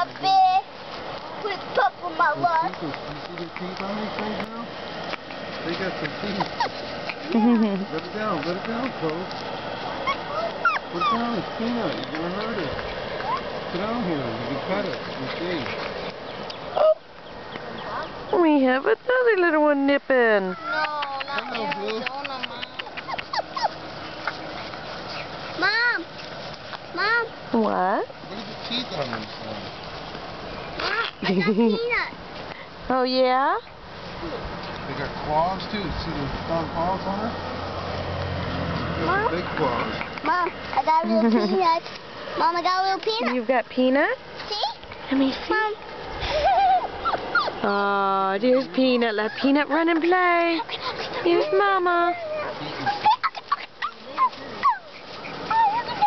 puppy. Quick pup with my love. You see the teeth on these things now? They got some teeth. Let it down, Cole. Put it down, it's Peanut. You're going to hurt it. Sit down here. You can pet it and see. We have another little one nipping. No, not Arizona, Mom. Mom. What? Look at the teeth on them things. I got Peanut. Oh, yeah? They got claws too. See the strong claws on her? Mom? Big claws. Mom, I got a little Peanut. Mom, I got a little Peanut. You've got Peanut? See? Let me see. Mom. Oh, there's Peanut. Let Peanut run and play. Here's Mama.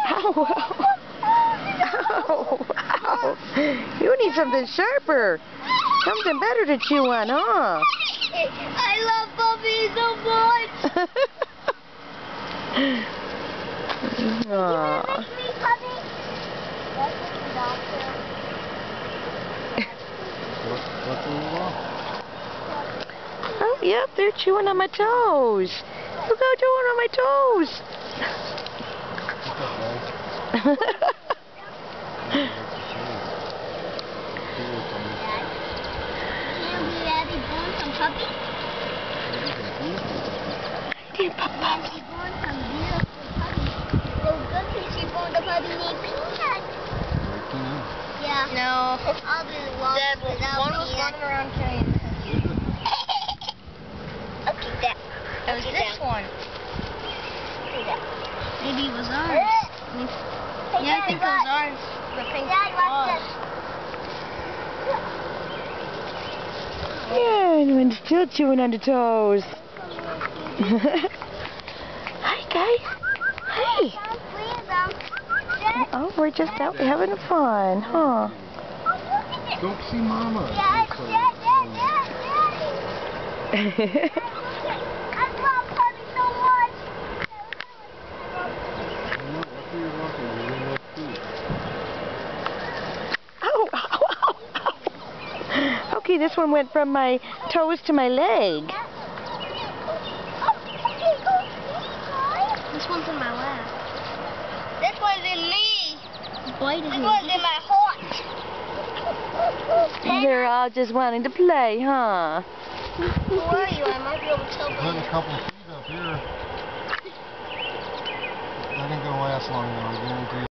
Ow, ow. Ow, ow. You need something sharper. Something better to chew on, huh? I love puppies so much. Aww. Me, puppy? What's in the wall? Oh, yep, they're chewing on my toes. Look how chewing on my toes. Dear Papa. She born some beautiful puppies. So good that she born the puppy named Peanut. Yeah. No. I'll be lost without one was Peanut. running around carrying Okay, that. It was this one. Maybe it was ours. Hey, Yeah, I think it was Dad, ours. The pink Dad, watch claws. this. Yeah, and still chewing on the toes. Hi, guys. Hi. Oh, we're just out having fun, huh? Don't see Mama. Dad. I love puppies so much. After you're walking, you're in that teeth. Ow, ow, ow, ow. Okay, this one went from my toes to my leg. This one's in my lap. This one's in me. Biting This me. one's in my heart. They're all just wanting to play, huh? Who are you? I might be able to tell by Put a couple of feet up here. That ain't gonna last long though, I guarantee you.